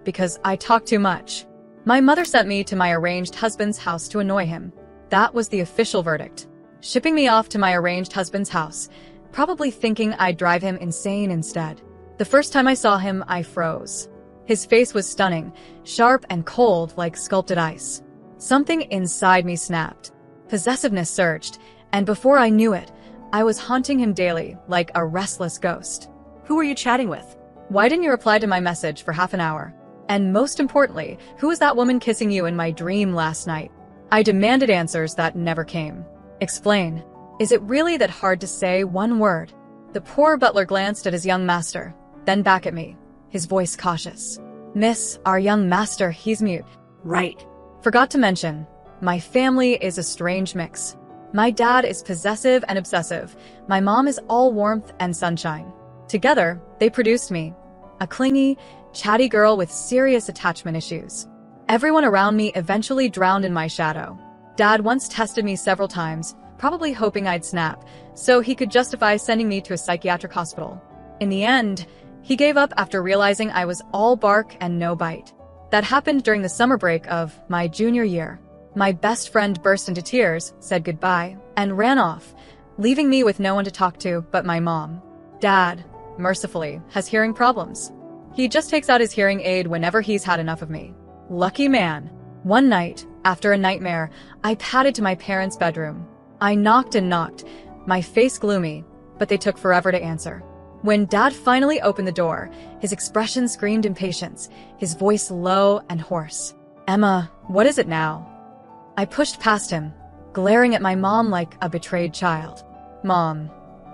because I talk too much. My mother sent me to my arranged husband's house to annoy him. That was the official verdict. Shipping me off to my arranged husband's house, probably thinking I'd drive him insane instead. The first time I saw him, I froze. His face was stunning, sharp and cold like sculpted ice. Something inside me snapped. Possessiveness surged, and before I knew it, I was haunting him daily like a restless ghost. Who were you chatting with? Why didn't you reply to my message for half an hour? And most importantly, who was that woman kissing you in my dream last night? I demanded answers that never came. Explain. Is it really that hard to say one word? The poor butler glanced at his young master, then back at me, his voice cautious. Miss, our young master, he's mute. Right. Forgot to mention, my family is a strange mix. My dad is possessive and obsessive. My mom is all warmth and sunshine. Together, they produced me, a clingy, chatty girl with serious attachment issues. Everyone around me eventually drowned in my shadow. Dad once tested me several times, probably hoping I'd snap, so he could justify sending me to a psychiatric hospital. In the end, he gave up after realizing I was all bark and no bite. That happened during the summer break of my junior year. My best friend burst into tears, said goodbye, and ran off, leaving me with no one to talk to but my mom. Dad, mercifully, has hearing problems. He just takes out his hearing aid whenever he's had enough of me. Lucky man. One night, after a nightmare, I padded to my parents' bedroom. I knocked and knocked, my face gloomy, but they took forever to answer. When Dad finally opened the door, his expression screamed impatience, his voice low and hoarse. Emma, what is it now? I pushed past him, glaring at my mom like a betrayed child. Mom,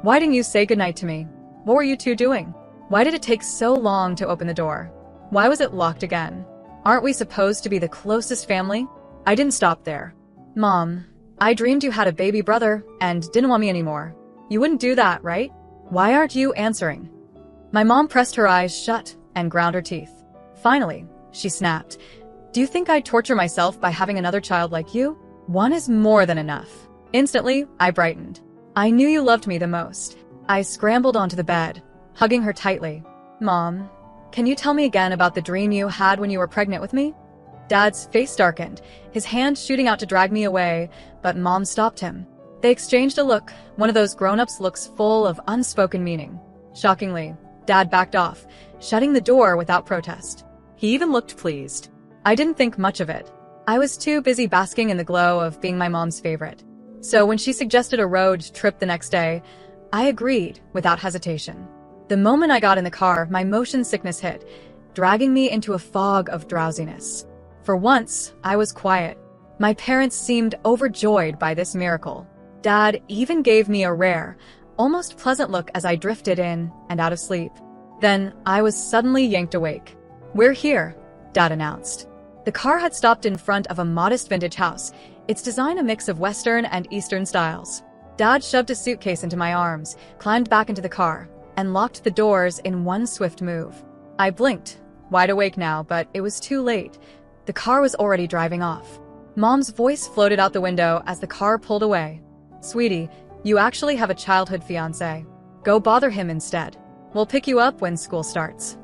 why didn't you say goodnight to me? What were you two doing? Why did it take so long to open the door? Why was it locked again? Aren't we supposed to be the closest family? I didn't stop there. Mom, I dreamed you had a baby brother and didn't want me anymore. You wouldn't do that, right? Why aren't you answering? My mom pressed her eyes shut and ground her teeth. Finally, she snapped. Do you think I'd torture myself by having another child like you? One is more than enough. Instantly, I brightened. I knew you loved me the most. I scrambled onto the bed, hugging her tightly. Mom, can you tell me again about the dream you had when you were pregnant with me? Dad's face darkened, his hand shooting out to drag me away, but Mom stopped him. They exchanged a look, one of those grown-ups looks full of unspoken meaning. Shockingly, Dad backed off, shutting the door without protest. He even looked pleased. I didn't think much of it. I was too busy basking in the glow of being my mom's favorite. So when she suggested a road trip the next day, I agreed without hesitation. The moment I got in the car, my motion sickness hit, dragging me into a fog of drowsiness. For once, I was quiet. My parents seemed overjoyed by this miracle. Dad even gave me a rare, almost pleasant look as I drifted in and out of sleep. Then I was suddenly yanked awake. We're here, Dad announced. The car had stopped in front of a modest vintage house, its design a mix of Western and Eastern styles. Dad shoved a suitcase into my arms, climbed back into the car, and locked the doors in one swift move. I blinked, wide awake now, but it was too late. The car was already driving off. Mom's voice floated out the window as the car pulled away. Sweetie, you actually have a childhood fiancé. Go bother him instead. We'll pick you up when school starts.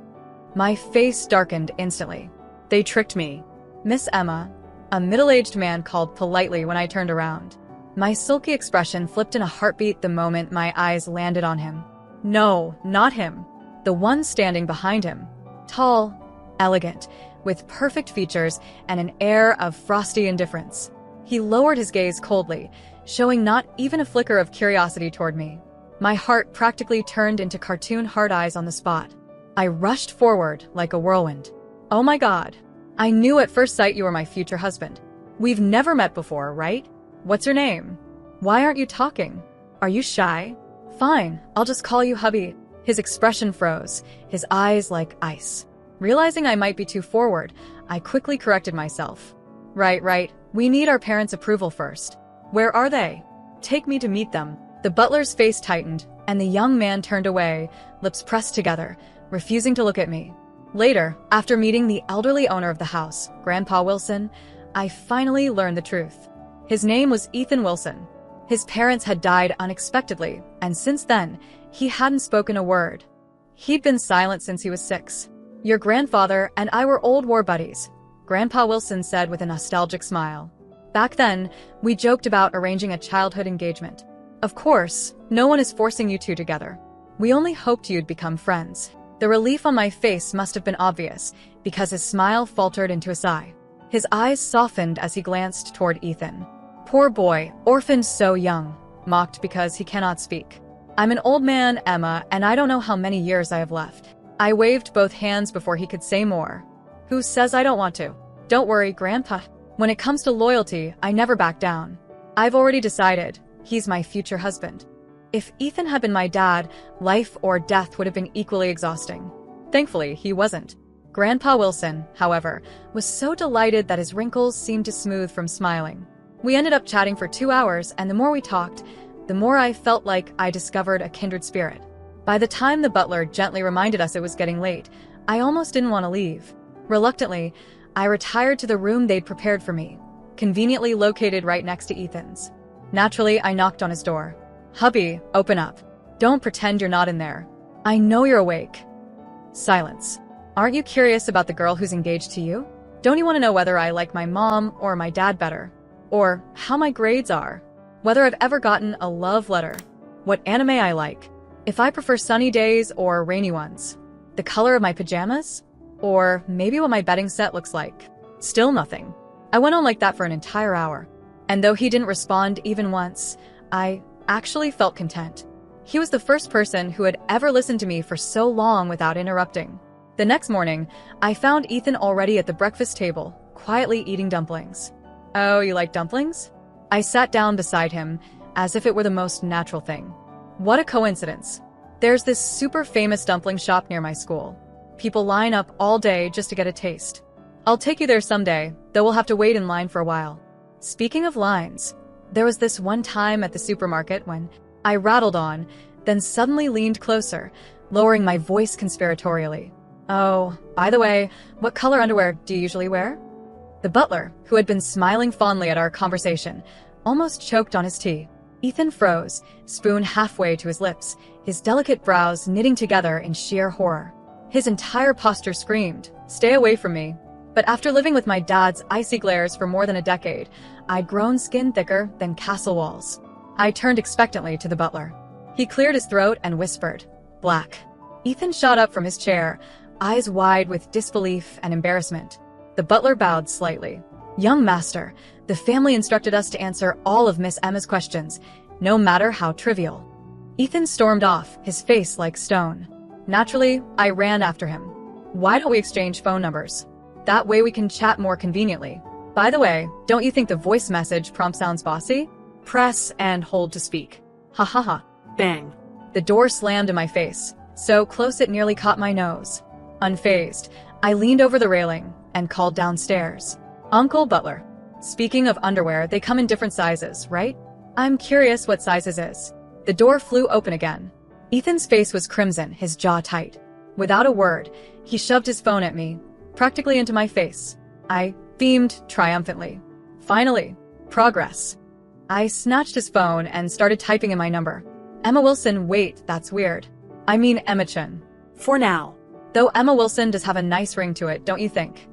My face darkened instantly. They tricked me. Miss Emma, a middle-aged man called politely when I turned around. My sulky expression flipped in a heartbeat the moment my eyes landed on him. No, not him. The one standing behind him. Tall, elegant, with perfect features and an air of frosty indifference. He lowered his gaze coldly, showing not even a flicker of curiosity toward me. My heart practically turned into cartoon hard eyes on the spot. I rushed forward like a whirlwind. Oh my God. I knew at first sight you were my future husband. We've never met before, right? What's your name? Why aren't you talking? Are you shy? Fine, I'll just call you hubby. His expression froze, his eyes like ice. Realizing I might be too forward, I quickly corrected myself. Right. We need our parents' approval first. Where are they? Take me to meet them. The butler's face tightened, and the young man turned away, lips pressed together, refusing to look at me. Later, after meeting the elderly owner of the house, Grandpa Wilson, I finally learned the truth. His name was Ethan Wilson. His parents had died unexpectedly, and since then, he hadn't spoken a word. He'd been silent since he was 6. Your grandfather and I were old war buddies, Grandpa Wilson said with a nostalgic smile. Back then, we joked about arranging a childhood engagement. Of course, no one is forcing you two together. We only hoped you'd become friends. The relief on my face must have been obvious, because his smile faltered into a sigh. His eyes softened as he glanced toward Ethan. Poor boy, orphaned so young, mocked because he cannot speak. I'm an old man, Emma, and I don't know how many years I have left. I waved both hands before he could say more. Who says I don't want to? Don't worry, Grandpa. When it comes to loyalty, I never back down. I've already decided. He's my future husband. If Ethan had been my dad, life or death would have been equally exhausting. Thankfully, he wasn't. Grandpa Wilson, however, was so delighted that his wrinkles seemed to smooth from smiling. We ended up chatting for 2 hours, and the more we talked, the more I felt like I discovered a kindred spirit. By the time the butler gently reminded us it was getting late, I almost didn't want to leave. Reluctantly, I retired to the room they'd prepared for me, conveniently located right next to Ethan's. Naturally, I knocked on his door. Hubby, open up. Don't pretend you're not in there. I know you're awake. Silence. Aren't you curious about the girl who's engaged to you? Don't you want to know whether I like my mom or my dad better? Or how my grades are? Whether I've ever gotten a love letter? What anime I like? If I prefer sunny days or rainy ones? The color of my pajamas? Or maybe what my bedding set looks like? Still nothing. I went on like that for an entire hour. And though he didn't respond even once, I actually felt content. He was the first person who had ever listened to me for so long without interrupting. The next morning, I found Ethan already at the breakfast table, quietly eating dumplings. Oh, you like dumplings? I sat down beside him, as if it were the most natural thing. What a coincidence. There's this super famous dumpling shop near my school. People line up all day just to get a taste. I'll take you there someday, though we'll have to wait in line for a while. Speaking of lines, there was this one time at the supermarket when I rattled on, then suddenly leaned closer, lowering my voice conspiratorially. Oh, by the way, what color underwear do you usually wear? The butler, who had been smiling fondly at our conversation, almost choked on his tea. Ethan froze, spoon halfway to his lips, his delicate brows knitting together in sheer horror. His entire posture screamed, "Stay away from me." But after living with my dad's icy glares for more than a decade, I'd grown skin thicker than castle walls. I turned expectantly to the butler. He cleared his throat and whispered, "Black." Ethan shot up from his chair, eyes wide with disbelief and embarrassment. The butler bowed slightly. "Young master, the family instructed us to answer all of Miss Emma's questions, no matter how trivial." Ethan stormed off, his face like stone. Naturally, I ran after him. "Why don't we exchange phone numbers? That way we can chat more conveniently. By the way, don't you think the voice message prompt sounds bossy? Press and hold to speak." Ha ha ha. Bang. The door slammed in my face, so close it nearly caught my nose. Unfazed, I leaned over the railing and called downstairs. "Uncle Butler. Speaking of underwear, they come in different sizes, right? I'm curious what sizes is." The door flew open again. Ethan's face was crimson, his jaw tight. Without a word, he shoved his phone at me, practically into my face. I beamed triumphantly. Finally, progress. I snatched his phone and started typing in my number. Emma Wilson, wait, that's weird. I mean Emma Chin. For now. Though Emma Wilson does have a nice ring to it, don't you think?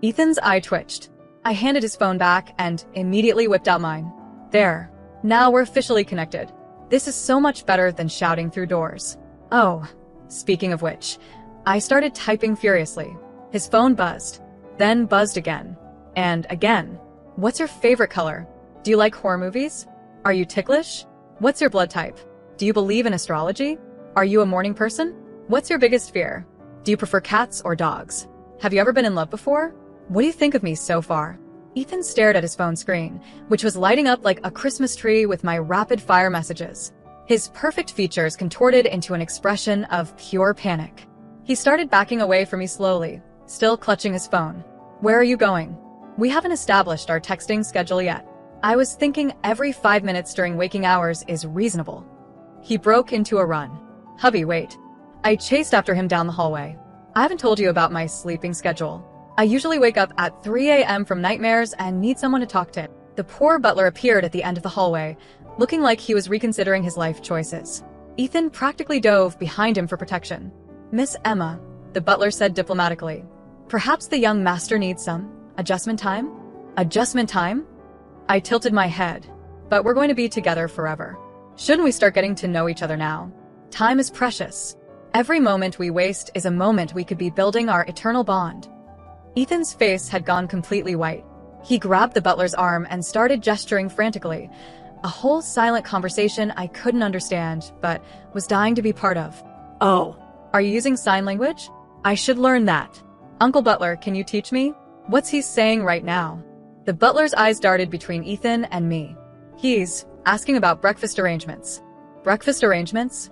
Ethan's eye twitched. I handed his phone back and immediately whipped out mine. There. Now we're officially connected. This is so much better than shouting through doors. Oh, speaking of which, I started typing furiously. His phone buzzed, then buzzed again, and again. What's your favorite color? Do you like horror movies? Are you ticklish? What's your blood type? Do you believe in astrology? Are you a morning person? What's your biggest fear? Do you prefer cats or dogs? Have you ever been in love before? What do you think of me so far? Ethan stared at his phone screen, which was lighting up like a Christmas tree with my rapid-fire messages. His perfect features contorted into an expression of pure panic. He started backing away from me slowly, still clutching his phone. "Where are you going? We haven't established our texting schedule yet." I was thinking every 5 minutes during waking hours is reasonable. He broke into a run. "Hubby, wait." I chased after him down the hallway. "I haven't told you about my sleeping schedule. I usually wake up at 3 a.m. from nightmares and need someone to talk to." The poor butler appeared at the end of the hallway, looking like he was reconsidering his life choices. Ethan practically dove behind him for protection. "Miss Emma," the butler said diplomatically. Perhaps the young master needs some adjustment time? Adjustment time? I tilted my head. But we're going to be together forever. Shouldn't we start getting to know each other now? Time is precious. Every moment we waste is a moment we could be building our eternal bond. Ethan's face had gone completely white. He grabbed the butler's arm and started gesturing frantically. A whole silent conversation I couldn't understand, but was dying to be part of. Oh. Are you using sign language? I should learn that. Uncle Butler, can you teach me? What's he saying right now? The butler's eyes darted between Ethan and me. He's asking about breakfast arrangements. Breakfast arrangements?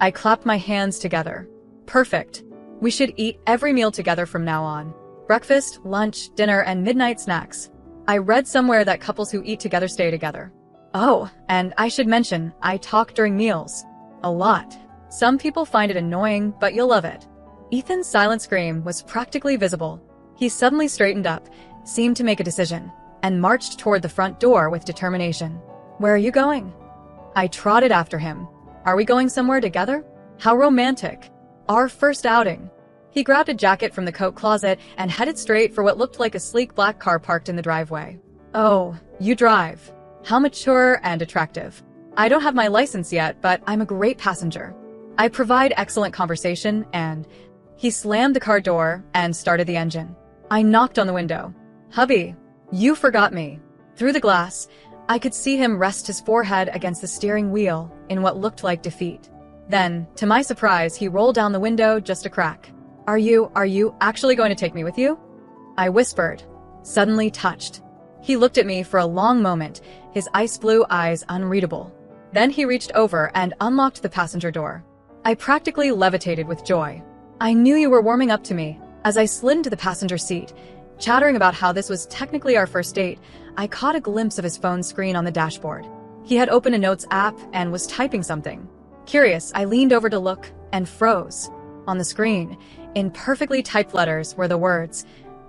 I clapped my hands together. Perfect. We should eat every meal together from now on. Breakfast, lunch, dinner, and midnight snacks. I read somewhere that couples who eat together stay together. Oh, and I should mention, I talk during meals. A lot. Some people find it annoying, but you'll love it. Ethan's silent scream was practically visible. He suddenly straightened up, seemed to make a decision, and marched toward the front door with determination. Where are you going? I trotted after him. Are we going somewhere together? How romantic. Our first outing. He grabbed a jacket from the coat closet and headed straight for what looked like a sleek black car parked in the driveway. Oh, you drive. How mature and attractive. I don't have my license yet, but I'm a great passenger. I provide excellent conversation and... He slammed the car door and started the engine. I knocked on the window. Hubby, you forgot me. Through the glass, I could see him rest his forehead against the steering wheel in what looked like defeat. Then, to my surprise, he rolled down the window just a crack. Are you actually going to take me with you? I whispered, suddenly touched. He looked at me for a long moment, his ice blue eyes unreadable. Then he reached over and unlocked the passenger door. I practically levitated with joy. I knew you were warming up to me. As I slid into the passenger seat, chattering about how this was technically our first date, I caught a glimpse of his phone screen on the dashboard. He had opened a notes app and was typing something. Curious, I leaned over to look and froze. On the screen, in perfectly typed letters, were the words,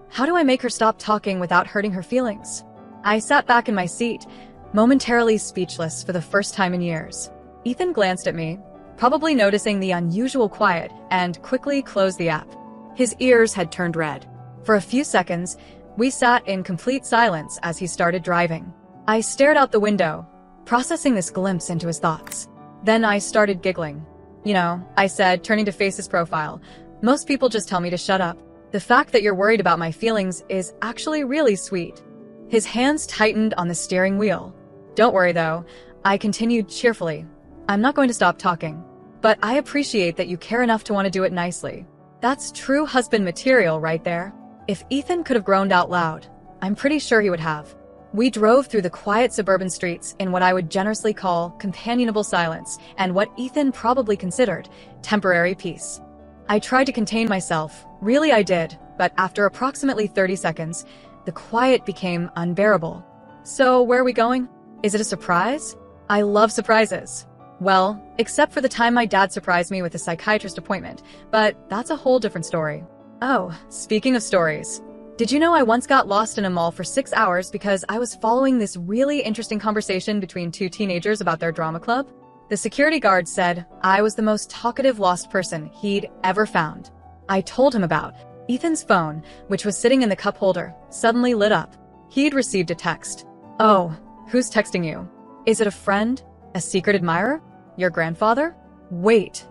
"How do I make her stop talking without hurting her feelings?" I sat back in my seat, momentarily speechless for the first time in years. Ethan glanced at me, probably noticing the unusual quiet, and quickly closed the app. His ears had turned red. For a few seconds, we sat in complete silence as he started driving. I stared out the window, processing this glimpse into his thoughts. Then I started giggling. You know, I said, turning to face his profile, most people just tell me to shut up. The fact that you're worried about my feelings is actually really sweet. His hands tightened on the steering wheel. Don't worry though, I continued cheerfully. I'm not going to stop talking. But I appreciate that you care enough to want to do it nicely. That's true husband material right there. If Ethan could have groaned out loud, I'm pretty sure he would have. We drove through the quiet suburban streets in what I would generously call companionable silence and what Ethan probably considered temporary peace. I tried to contain myself, really I did, but after approximately 30 seconds, the quiet became unbearable. So where are we going? Is it a surprise? I love surprises. Well, except for the time my dad surprised me with a psychiatrist appointment, but that's a whole different story. Oh, speaking of stories. Did you know I once got lost in a mall for 6 hours because I was following this really interesting conversation between two teenagers about their drama club? The security guard said I was the most talkative lost person he'd ever found. I told him about Ethan's phone, which was sitting in the cup holder, suddenly lit up. He'd received a text. Oh, who's texting you? Is it a friend? A secret admirer? Your grandfather? Wait.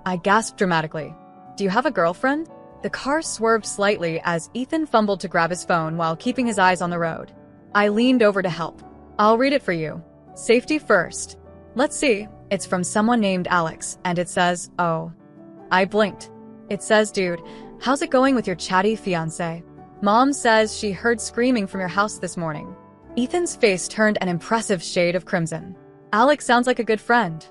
I gasped dramatically. Do you have a girlfriend? The car swerved slightly as Ethan fumbled to grab his phone while keeping his eyes on the road. I leaned over to help. I'll read it for you. Safety first. Let's see. It's from someone named Alex, and it says, oh. I blinked. It says, dude, how's it going with your chatty fiancé? Mom says she heard screaming from your house this morning. Ethan's face turned an impressive shade of crimson. Alex sounds like a good friend.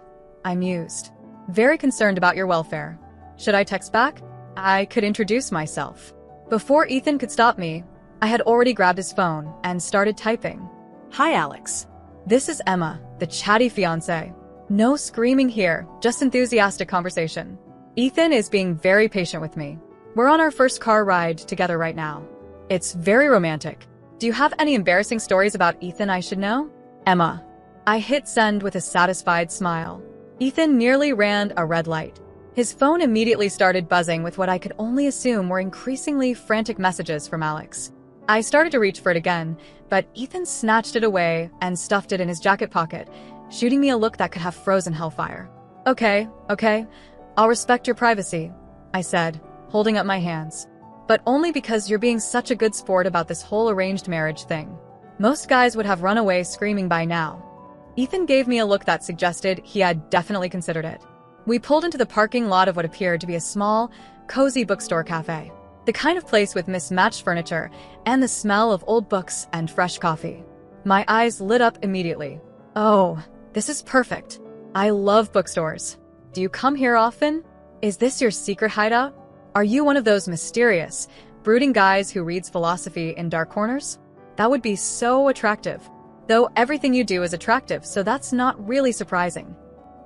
I mused. Very concerned about your welfare. Should I text back? I could introduce myself. Before Ethan could stop me, I had already grabbed his phone and started typing. Hi, Alex. This is Emma, the chatty fiancé. No screaming here, just enthusiastic conversation. Ethan is being very patient with me. We're on our first car ride together right now. It's very romantic. Do you have any embarrassing stories about Ethan I should know? Emma. I hit send with a satisfied smile. Ethan nearly ran a red light. His phone immediately started buzzing with what I could only assume were increasingly frantic messages from Alex. I started to reach for it again, but Ethan snatched it away and stuffed it in his jacket pocket, shooting me a look that could have frozen hellfire. Okay, I'll respect your privacy, I said, holding up my hands. But only because you're being such a good sport about this whole arranged marriage thing. Most guys would have run away screaming by now. Ethan gave me a look that suggested he had definitely considered it. We pulled into the parking lot of what appeared to be a small, cozy bookstore cafe. The kind of place with mismatched furniture and the smell of old books and fresh coffee. My eyes lit up immediately. Oh, this is perfect. I love bookstores. Do you come here often? Is this your secret hideout? Are you one of those mysterious, brooding guys who reads philosophy in dark corners? That would be so attractive. Though everything you do is attractive, so that's not really surprising.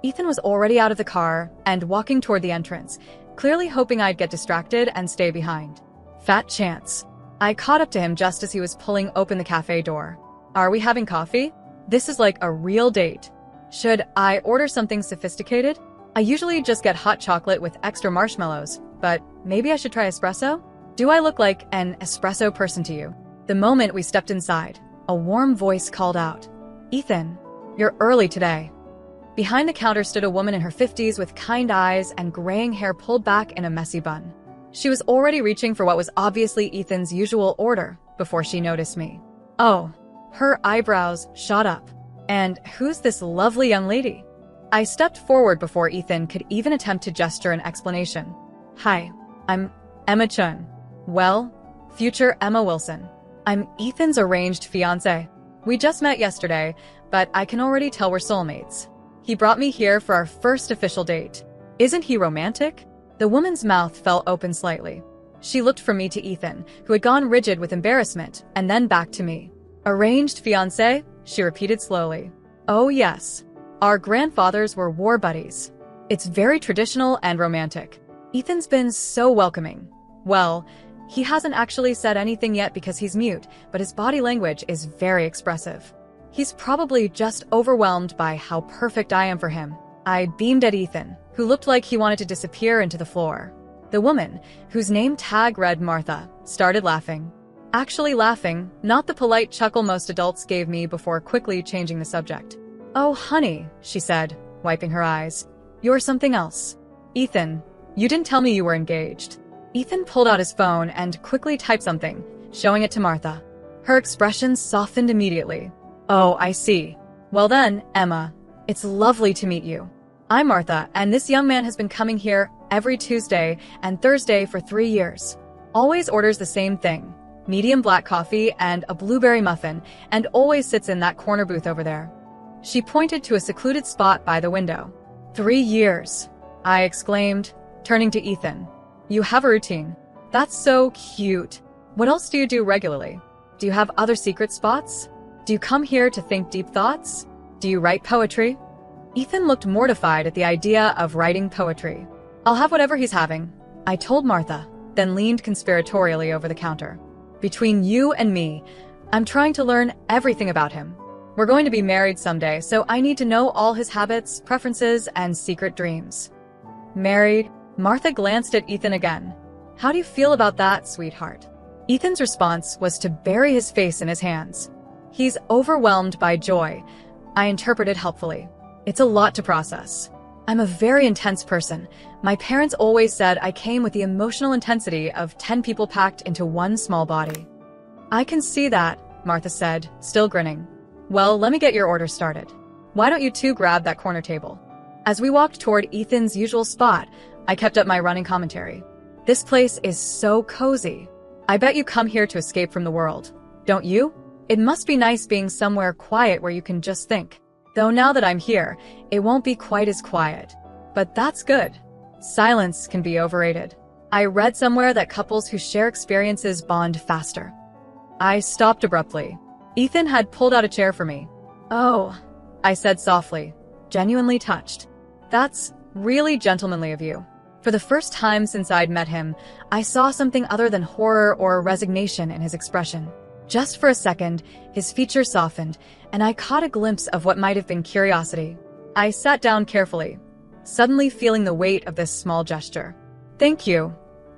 Ethan was already out of the car and walking toward the entrance, clearly hoping I'd get distracted and stay behind. Fat chance. I caught up to him just as he was pulling open the cafe door. Are we having coffee? This is like a real date. Should I order something sophisticated? I usually just get hot chocolate with extra marshmallows, but maybe I should try espresso? Do I look like an espresso person to you? The moment we stepped inside, a warm voice called out, "Ethan, you're early today." Behind the counter stood a woman in her 50s with kind eyes and graying hair pulled back in a messy bun. She was already reaching for what was obviously Ethan's usual order before she noticed me. Oh, her eyebrows shot up. And who's this lovely young lady? I stepped forward before Ethan could even attempt to gesture an explanation. Hi, I'm Emma Chun. Well, future Emma Wilson. I'm Ethan's arranged fiancé. We just met yesterday, but I can already tell we're soulmates. He brought me here for our first official date. Isn't he romantic? The woman's mouth fell open slightly. She looked from me to Ethan, who had gone rigid with embarrassment, and then back to me. Arranged fiancé? She repeated slowly. Oh yes. Our grandfathers were war buddies. It's very traditional and romantic. Ethan's been so welcoming. Well, he hasn't actually said anything yet because he's mute, but his body language is very expressive. He's probably just overwhelmed by how perfect I am for him. I beamed at Ethan, who looked like he wanted to disappear into the floor. The woman, whose name tag read Martha, started laughing. Actually laughing, not the polite chuckle most adults gave me before quickly changing the subject. Oh, honey, she said, wiping her eyes. You're something else. Ethan, you didn't tell me you were engaged. Ethan pulled out his phone and quickly typed something, showing it to Martha. Her expression softened immediately. Oh, I see. Well then, Emma, it's lovely to meet you. I'm Martha, and this young man has been coming here every Tuesday and Thursday for 3 years. Always orders the same thing, medium black coffee and a blueberry muffin, and always sits in that corner booth over there. She pointed to a secluded spot by the window. 3 years, I exclaimed, turning to Ethan. You have a routine. That's so cute. What else do you do regularly? Do you have other secret spots? Do you come here to think deep thoughts? Do you write poetry? Ethan looked mortified at the idea of writing poetry. I'll have whatever he's having, I told Martha, then leaned conspiratorially over the counter. Between you and me, I'm trying to learn everything about him. We're going to be married someday, so I need to know all his habits, preferences, and secret dreams. Married? Martha glanced at Ethan again. How do you feel about that, sweetheart? Ethan's response was to bury his face in his hands. He's overwhelmed by joy, I interpreted helpfully. It's a lot to process. I'm a very intense person. My parents always said I came with the emotional intensity of 10 people packed into one small body. I can see that, Martha said, still grinning. Well, let me get your order started. Why don't you two grab that corner table? As we walked toward Ethan's usual spot, I kept up my running commentary. This place is so cozy. I bet you come here to escape from the world. Don't you? It must be nice being somewhere quiet where you can just think. Though now that I'm here, it won't be quite as quiet. But that's good. Silence can be overrated. I read somewhere that couples who share experiences bond faster. I stopped abruptly. Ethan had pulled out a chair for me. Oh, I said softly, genuinely touched. That's really gentlemanly of you. For the first time since I'd met him, I saw something other than horror or resignation in his expression. Just for a second, his features softened, and I caught a glimpse of what might have been curiosity. I sat down carefully. suddenly feeling the weight of this small gesture. "Thank you,"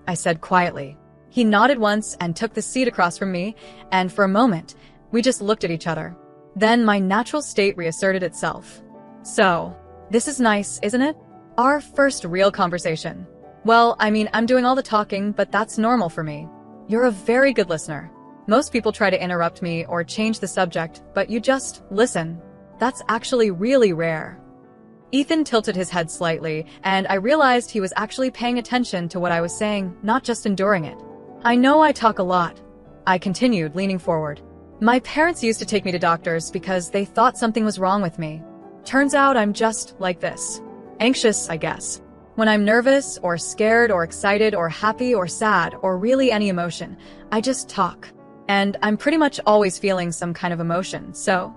I said quietly. He nodded once and took the seat across from me, and for a moment, we just looked at each other. Then my natural state reasserted itself. "So, this is nice, isn't it? Our first real conversation." "Well, I mean, I'm doing all the talking, but that's normal for me. You're a very good listener. Most people try to interrupt me or change the subject, but you just listen. That's actually really rare." Ethan tilted his head slightly, and I realized he was actually paying attention to what I was saying, not just enduring it. "I know I talk a lot," I continued, leaning forward. "My parents used to take me to doctors because they thought something was wrong with me. Turns out I'm just like this. Anxious, I guess. When I'm nervous or scared or excited or happy or sad or really any emotion, I just talk. And I'm pretty much always feeling some kind of emotion, so..."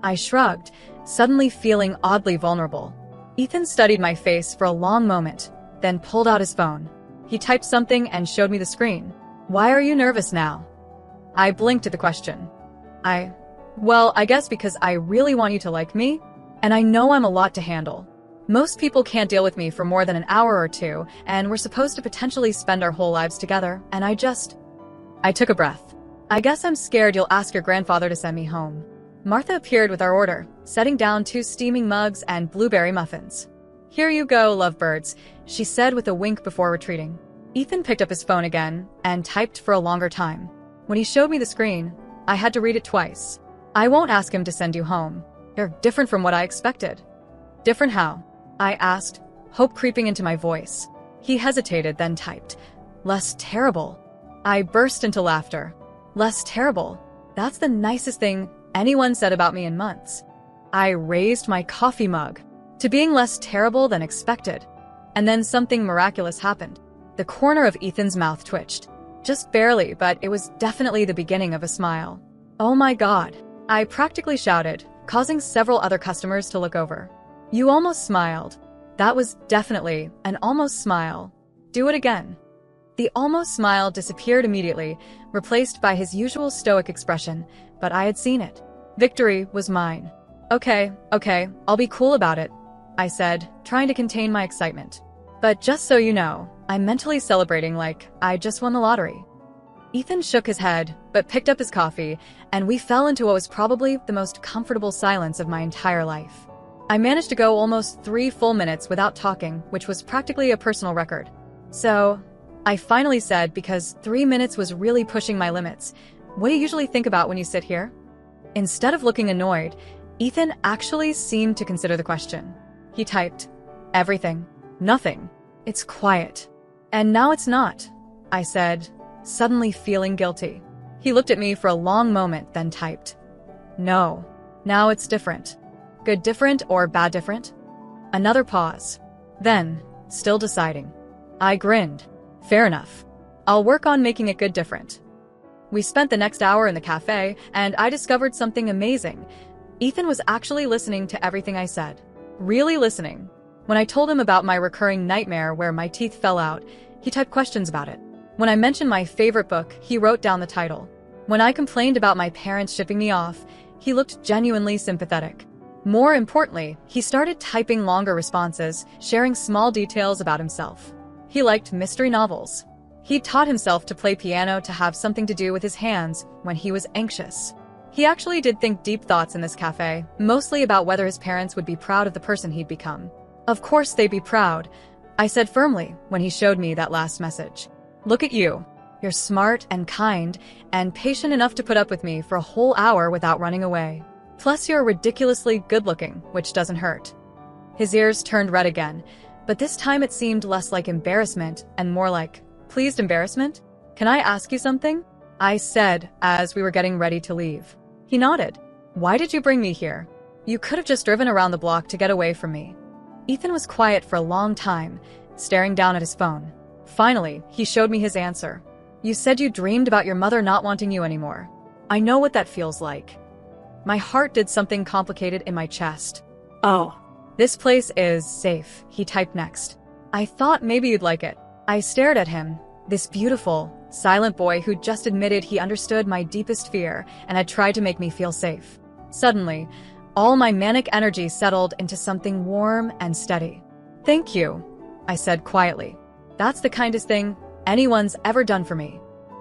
I shrugged, suddenly feeling oddly vulnerable. Ethan studied my face for a long moment, then pulled out his phone. He typed something and showed me the screen. "Why are you nervous now?" I blinked at the question. Well, I guess because I really want you to like me, and I know I'm a lot to handle. Most people can't deal with me for more than an hour or two, and we're supposed to potentially spend our whole lives together, and I took a breath. "I guess I'm scared you'll ask your grandfather to send me home." Martha appeared with our order, setting down 2 steaming mugs and blueberry muffins. "Here you go, lovebirds," she said with a wink before retreating. Ethan picked up his phone again and typed for a longer time. When he showed me the screen, I had to read it twice. "I won't ask him to send you home. You're different from what I expected." "Different how?" I asked, hope creeping into my voice. He hesitated, then typed, "Less terrible." I burst into laughter. "Less terrible? That's the nicest thing anyone said about me in months." I raised my coffee mug to being less terrible than expected. And then something miraculous happened. The corner of Ethan's mouth twitched. Just barely, but it was definitely the beginning of a smile. "Oh my God," I practically shouted, causing several other customers to look over. "You almost smiled." That was definitely an almost smile. "Do it again." The almost smile disappeared immediately, replaced by his usual stoic expression, but I had seen it. Victory was mine. Okay, I'll be cool about it," I said, trying to contain my excitement. "But just so you know, I'm mentally celebrating like I just won the lottery." Ethan shook his head, but picked up his coffee, and we fell into what was probably the most comfortable silence of my entire life. I managed to go almost 3 full minutes without talking, which was practically a personal record. "So," I finally said, because 3 minutes was really pushing my limits, "what do you usually think about when you sit here?" Instead of looking annoyed, Ethan actually seemed to consider the question. He typed, "Everything. Nothing. It's quiet." "And now it's not," I said, suddenly feeling guilty. He looked at me for a long moment, then typed, "No. Now it's different." Good different or bad different? Another pause. Then, still deciding, I grinned. "Fair enough. I'll work on making it good different." We spent the next hour in the cafe, and I discovered something amazing. Ethan was actually listening to everything I said. Really listening. When I told him about my recurring nightmare where my teeth fell out, he typed questions about it. When I mentioned my favorite book, he wrote down the title. When I complained about my parents shipping me off, he looked genuinely sympathetic. More importantly, he started typing longer responses, sharing small details about himself. He liked mystery novels. He taught himself to play piano to have something to do with his hands when he was anxious. He actually did think deep thoughts in this cafe, mostly about whether his parents would be proud of the person he'd become. Of course they'd be proud, I said firmly when he showed me that last message. "Look at you. You're smart and kind and patient enough to put up with me for a whole hour without running away. Plus you're ridiculously good-looking, which doesn't hurt." His ears turned red again, but this time it seemed less like embarrassment and more like pleased embarrassment. "Can I ask you something?" I said as we were getting ready to leave. He nodded. "Why did you bring me here? You could have just driven around the block to get away from me." Ethan was quiet for a long time, staring down at his phone. Finally, he showed me his answer. "You said you dreamed about your mother not wanting you anymore. I know what that feels like." My heart did something complicated in my chest. Oh. "This place is safe," he typed next. "I thought maybe you'd like it." I stared at him, this beautiful, silent boy who just admitted he understood my deepest fear and had tried to make me feel safe. Suddenly, all my manic energy settled into something warm and steady. Thank you, I said quietly. That's the kindest thing anyone's ever done for me.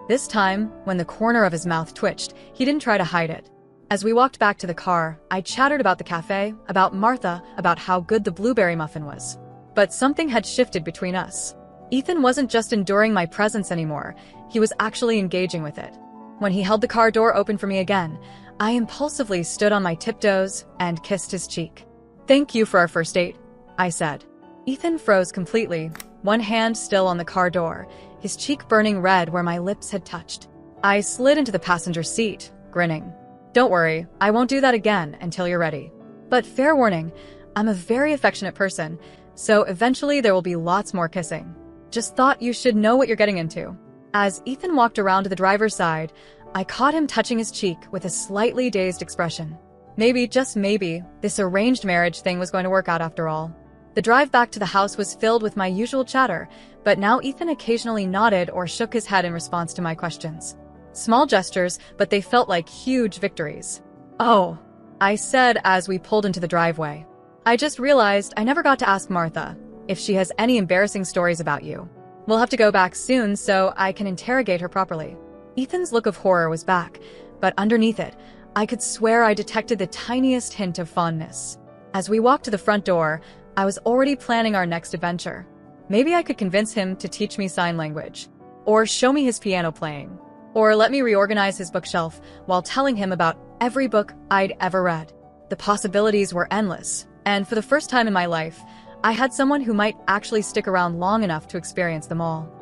This time, when the corner of his mouth twitched, he didn't try to hide it. As we walked back to the car, I chattered about the cafe, about Martha, about how good the blueberry muffin was. But something had shifted between us. Ethan wasn't just enduring my presence anymore, he was actually engaging with it. When he held the car door open for me again, I impulsively stood on my tiptoes and kissed his cheek. Thank you for our first date, I said. Ethan froze completely, one hand still on the car door, his cheek burning red where my lips had touched. I slid into the passenger seat, grinning. Don't worry, I won't do that again until you're ready. But fair warning, I'm a very affectionate person, so eventually there will be lots more kissing. Just thought you should know what you're getting into. As Ethan walked around to the driver's side, I caught him touching his cheek with a slightly dazed expression. Maybe, just maybe, this arranged marriage thing was going to work out after all. The drive back to the house was filled with my usual chatter, but now Ethan occasionally nodded or shook his head in response to my questions. Small gestures, but they felt like huge victories. Oh, I said as we pulled into the driveway. I just realized I never got to ask Martha if she has any embarrassing stories about you. We'll have to go back soon so I can interrogate her properly. Ethan's look of horror was back, but underneath it, I could swear I detected the tiniest hint of fondness. As we walked to the front door, I was already planning our next adventure. Maybe I could convince him to teach me sign language, or show me his piano playing, or let me reorganize his bookshelf while telling him about every book I'd ever read. The possibilities were endless, and for the first time in my life, I had someone who might actually stick around long enough to experience them all.